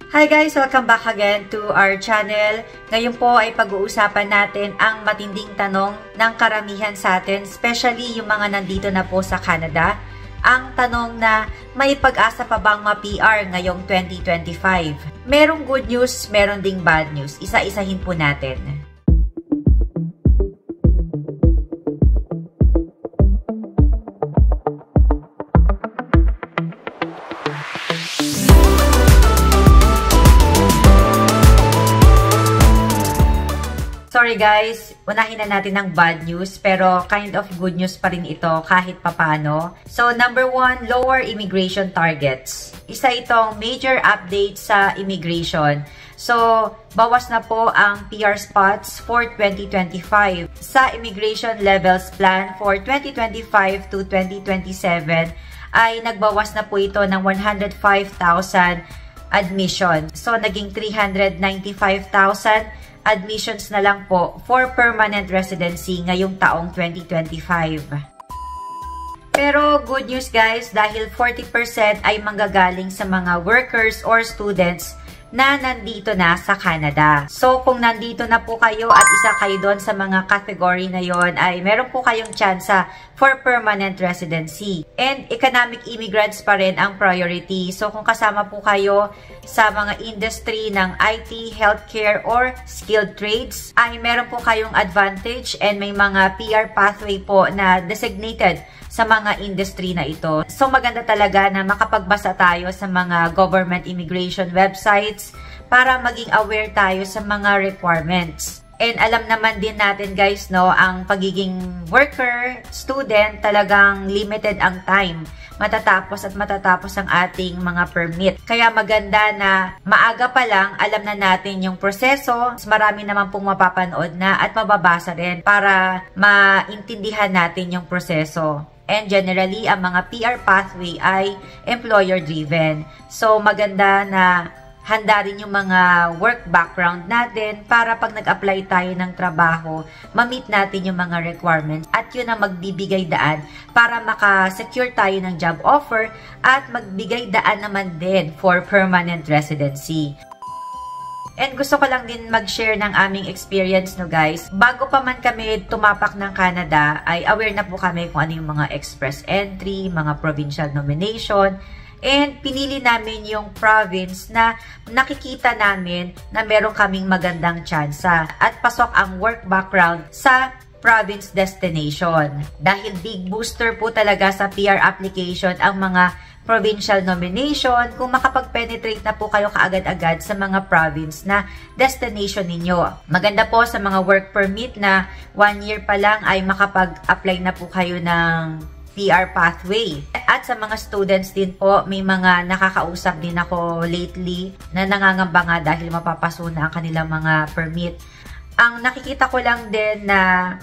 Hi guys! Welcome back again to our channel. Ngayon po ay pag-uusapan natin ang matinding tanong ng karamihan sa atin, especially yung mga nandito na po sa Canada. Ang tanong na may pag-asa pa bang ma-PR ngayong 2025? Merong good news, meron ding bad news. Isa-isahin po natin. Sorry guys, unahin na natin ng bad news pero kind of good news pa rin ito kahit papano. So number 1, lower immigration targets. Isa itong major update sa immigration. So bawas na po ang PR spots for 2025. Sa Immigration Levels Plan for 2025 to 2027 ay nagbawas na po ito ng 105,000 admission. So naging 395,000 admissions na lang po for permanent residency ngayong taong 2025. Pero good news guys, dahil 40% ay manggagaling sa mga workers or students na nandito na sa Canada. So kung nandito na po kayo at isa kayo doon sa mga category na yon, ay meron po kayong tsansa for permanent residency. And economic immigrants pa rin ang priority. So kung kasama po kayo sa mga industry ng IT, healthcare, or skilled trades, ay meron po kayong advantage and may mga PR pathway po na designated sa mga industry na ito. So maganda talaga na makapagbasa tayo sa mga government immigration websites para maging aware tayo sa mga requirements. And alam naman din natin guys, no, ang pagiging worker, student, talagang limited ang time matatapos ang ating mga permit. Kaya maganda na maaga pa lang alam na natin yung proseso. Marami naman pong mapapanood na at mababasa rin para maintindihan natin yung proseso. And generally, ang mga PR pathway ay employer-driven. So maganda na handa rin yung mga work background natin para pag nag-apply tayo ng trabaho, ma-meet natin yung mga requirements at yun ang magbibigay daan para maka-secure tayo ng job offer at magbigay daan naman din for permanent residency. And gusto ko lang din mag-share ng aming experience, no guys. Bago pa man kami tumapak ng Canada, ay aware na po kami kung ano yung mga express entry, mga provincial nomination, and pinili namin yung province na nakikita namin na meron kaming magandang tsansa at pasok ang work background sa province destination. Dahil big booster po talaga sa PR application ang mga provincial nomination kung makapag-penetrate na po kayo kaagad-agad sa mga province na destination ninyo. Maganda po sa mga work permit na 1 year pa lang ay makapag-apply na po kayo ng PR pathway. At sa mga students din po, may mga nakakausap din ako lately na nangangamba nga dahil mapapaso na ang kanilang mga permit. Ang nakikita ko lang din na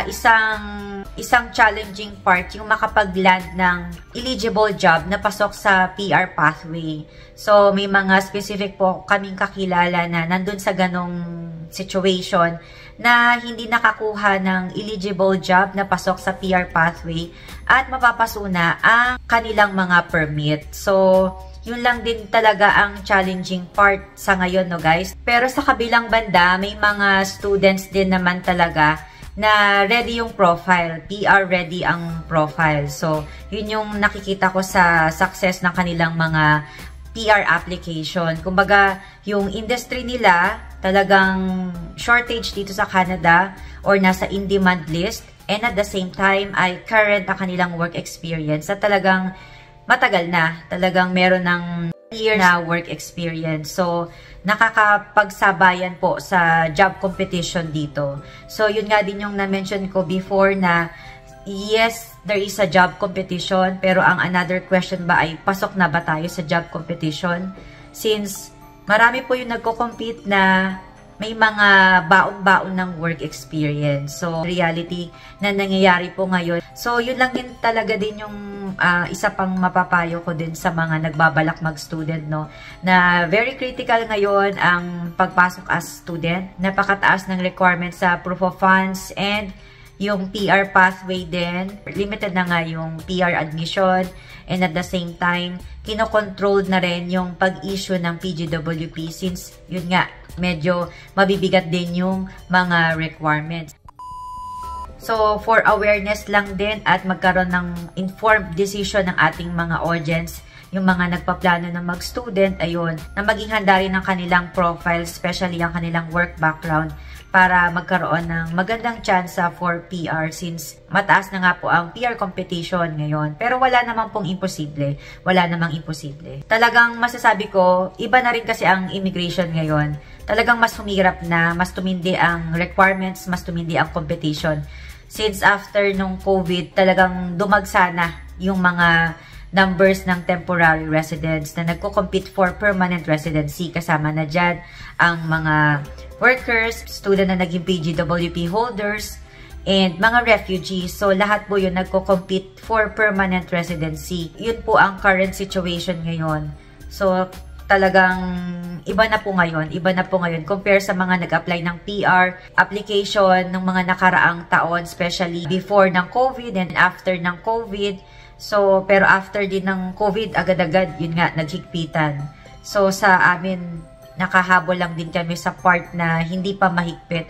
isang challenging part yung makapag-land ng eligible job na pasok sa PR pathway. So may mga specific po kaming kakilala na nandun sa ganong situation na hindi nakakuha ng eligible job na pasok sa PR pathway at mapapasuna ang kanilang mga permit. So yun lang din talaga ang challenging part sa ngayon, no guys. Pero sa kabilang banda, may mga students din naman talaga na ready yung profile, PR ready ang profile. So, yun yung nakikita ko sa success ng kanilang mga PR application. Kumbaga, yung industry nila talagang shortage dito sa Canada or nasa in-demand list, and at the same time ay current ang kanilang work experience at talagang matagal na. Talagang meron ng years na work experience. So, nakakapagsabayan po sa job competition dito. So, yun nga din yung na-mention ko before na yes, there is a job competition, pero ang another question ba ay pasok na ba tayo sa job competition? Since marami po yung nagko-compete na may mga baon-baon ng work experience. So, reality na nangyayari po ngayon. So, yun lang din talaga din yung isa pang mapapayo ko din sa mga nagbabalak mag-student, no? Na very critical ngayon ang pagpasok as student. Napakataas ng requirements sa proof of funds and yung PR pathway din. Limited na nga yung PR admission, and at the same time, kinokontrol na rin yung pag-issue ng PGWP since yun nga, medyo mabibigat din yung mga requirements. So, for awareness lang din at magkaroon ng informed decision ng ating mga audience, yung mga nagpaplano na mag-student, ayun, na maging handa rin ng kanilang profile, especially ang kanilang work background, para magkaroon ng magandang tsansa for PR since mataas na nga po ang PR competition ngayon. Pero wala namang pong imposible. Wala namang imposible. Talagang masasabi ko, iba na rin kasi ang immigration ngayon. Talagang mas humirap na, mas tumindi ang requirements, mas tumindi ang competition. Since after nung COVID, talagang dumagsa na yung mga numbers ng temporary residents na nagko-compete for permanent residency. Kasama na dyan ang mga workers, student na naging PGWP holders, and mga refugees. So, lahat po yun nagko-compete for permanent residency. Yun po ang current situation ngayon. So, talagang iba na po ngayon. Iba na po ngayon compare sa mga nag-apply ng PR application ng mga nakaraang taon, especially before ng COVID and after ng COVID. So, pero after din ng COVID, agad-agad, yun nga, naghigpitan. So, sa amin, nakahabol lang din kami sa part na hindi pa mahigpit.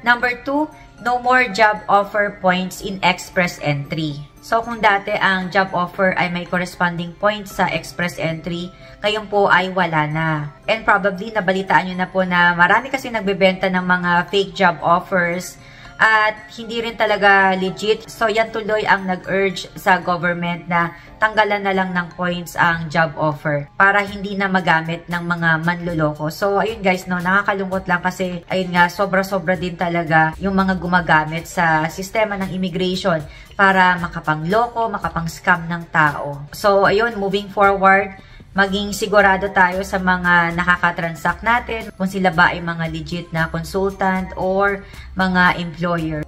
Number 2, no more job offer points in express entry. So, kung dati ang job offer ay may corresponding points sa express entry, ngayon po ay wala na. And probably, nabalitaan nyo na po na marami kasi nagbebenta ng mga fake job offers at hindi rin talaga legit. So, yan tuloy ang nag-urge sa government na tanggalan na lang ng points ang job offer para hindi na magamit ng mga manloloko. So, ayun guys, no, nakakalungkot lang kasi, ayun nga, sobra-sobra din talaga yung mga gumagamit sa sistema ng immigration para makapangloko, makapang-scam ng tao. So, ayun, moving forward, maging sigurado tayo sa mga nakakatransact natin, kung sila ba ay mga legit na consultant or mga employer.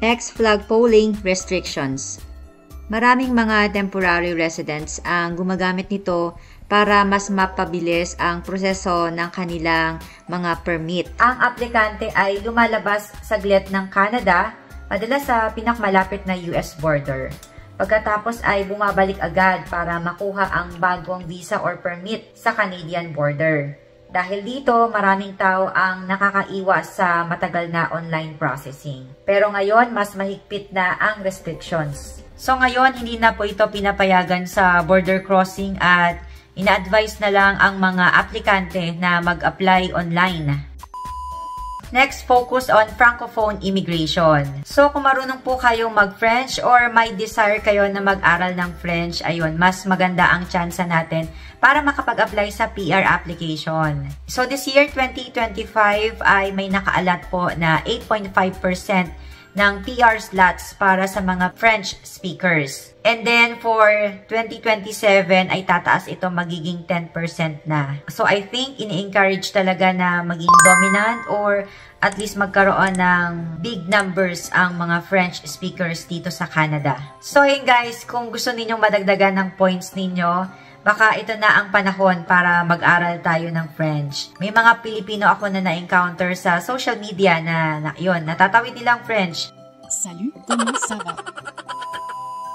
Next, flag polling restrictions. Maraming mga temporary residents ang gumagamit nito para mas mapabilis ang proseso ng kanilang mga permit. Ang aplikante ay lumalabas saglit ng Canada, madalas sa pinakamalapit na US border. Pagkatapos ay bumabalik agad para makuha ang bagong visa or permit sa Canadian border. Dahil dito, maraming tao ang nakakaiwas sa matagal na online processing. Pero ngayon, mas mahigpit na ang restrictions. So ngayon, hindi na po ito pinapayagan sa border crossing at ina-advise na lang ang mga aplikante na mag-apply online. Next, focus on Francophone immigration. So, kung marunong po kayong mag-French or may desire kayo na mag-aral ng French, ayun, mas maganda ang tsansa natin para makapag-apply sa PR application. So, this year, 2025, ay may nakaalat po na 8.5% ng PR slots para sa mga French speakers. And then, for 2027, ay tataas ito magiging 10% na. So, I think, ini-encourage talaga na maging dominant or at least magkaroon ng big numbers ang mga French speakers dito sa Canada. So, yun guys, kung gusto ninyong madagdagan ng points ninyo, baka ito na ang panahon para mag-aral tayo ng French. May mga Pilipino ako na na-encounter sa social media na yun, natatawid nilang French. Salut, comment ça va?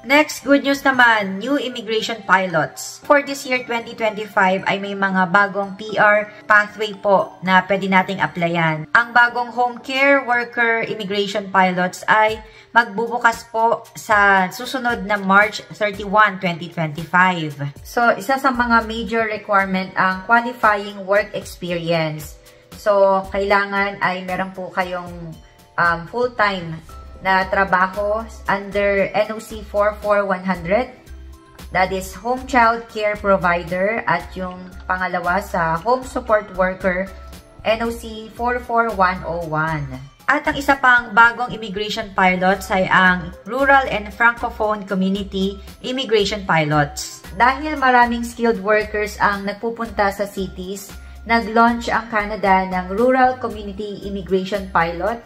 Next, good news naman, new immigration pilots. For this year, 2025, ay may mga bagong PR pathway po na pwede nating applyan. Ang bagong home care worker immigration pilots ay magbubukas po sa susunod na March 31, 2025. So, isa sa mga major requirement ang qualifying work experience. So, kailangan ay meron po kayong full-time na trabaho under NOC 44100. That is Home Child Care Provider, at yung pangalawa sa Home Support Worker, NOC 44101. At ang isa pang bagong immigration pilots ay ang Rural and Francophone Community Immigration Pilots. Dahil maraming skilled workers ang nagpupunta sa cities, nag-launch ang Canada ng Rural Community Immigration Pilot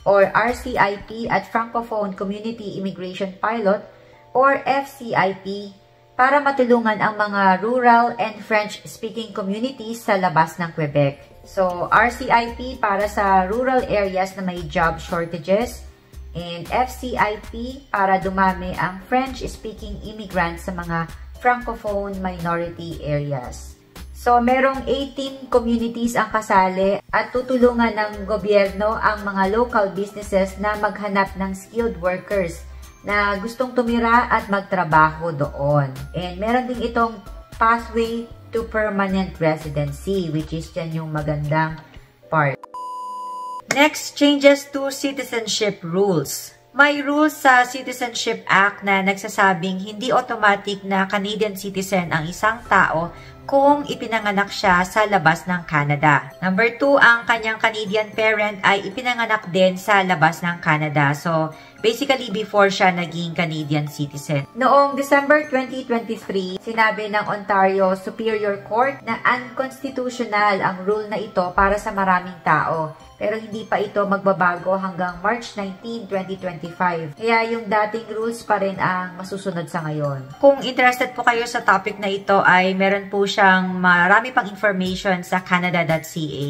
or RCIP at Francophone Community Immigration Pilot or FCIP para matulungan ang mga rural and French-speaking communities sa labas ng Quebec. So, RCIP para sa rural areas na may job shortages, and FCIP para dumami ang French-speaking immigrants sa mga Francophone minority areas. So, merong 18 communities ang kasali at tutulungan ng gobyerno ang mga local businesses na maghanap ng skilled workers na gustong tumira at magtrabaho doon. And meron din itong pathway to permanent residency, which is yan yung magandang part. Next, changes to citizenship rules. May rules sa Citizenship Act na nagsasabing hindi automatic na Canadian citizen ang isang tao kung ipinanganak siya sa labas ng Canada. Number 2, ang kanyang Canadian parent ay ipinanganak din sa labas ng Canada. So, basically, before siya naging Canadian citizen. Noong December 2023, sinabi ng Ontario Superior Court na unconstitutional ang rule na ito para sa maraming tao. Pero hindi pa ito magbabago hanggang March 19, 2025. Kaya yung dating rules pa rin ang masusunod sa ngayon. Kung interested po kayo sa topic na ito ay meron po siyang marami pang information sa canada.ca.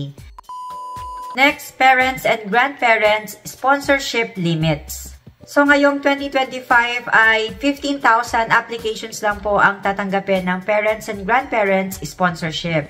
Next, parents and grandparents sponsorship limits. So ngayong 2025 ay 15,000 applications lang po ang tatanggapin ng parents and grandparents sponsorship.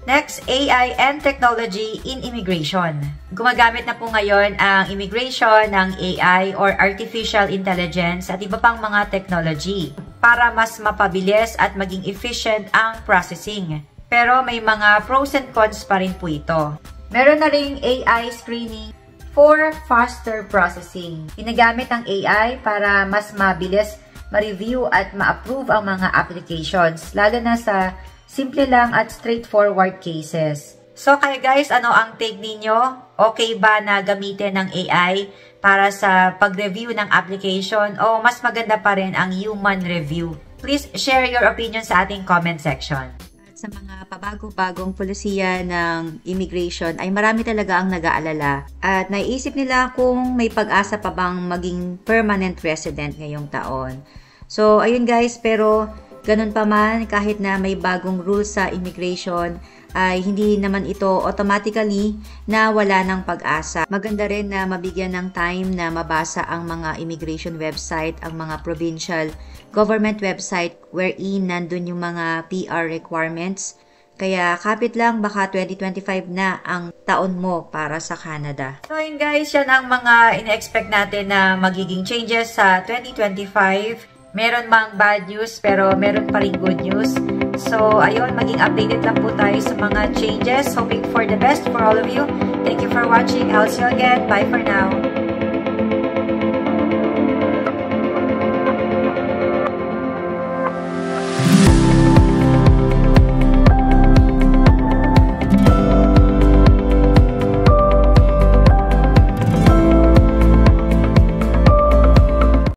Next, AI and technology in immigration. Gumagamit na po ngayon ang immigration ng AI or artificial intelligence at iba pang mga technology para mas mapabilis at maging efficient ang processing. Pero may mga pros and cons pa rin po ito. Meron na ring AI screening for faster processing. Ginagamit ang AI para mas mabilis ma-review at ma-approve ang mga applications, lalo na sa simple lang at straightforward cases. So, kaya guys, ano ang take ninyo? Okay ba na gamitin ng AI para sa pag-review ng application o mas maganda pa rin ang human review? Please share your opinion sa ating comment section. Sa mga pabago-bagong polisiya ng immigration ay marami talaga ang nag-aalala at naiisip nila kung may pag-asa pa bang maging permanent resident ngayong taon. So, ayun guys, pero ganun pa man, kahit na may bagong rules sa immigration, ay hindi naman ito automatically na wala ng pag-asa. Maganda rin na mabigyan ng time na mabasa ang mga immigration website, ang mga provincial government website wherein nandun yung mga PR requirements. Kaya kapit lang, baka 2025 na ang taon mo para sa Canada. So yun guys, yan ang mga ina-expect natin na magiging changes sa 2025. Meron mang bad news pero meron pa rin good news. So, ayun, maging updated lang po tayo sa mga changes. Hoping for the best for all of you. Thank you for watching. I'll see you again. Bye for now.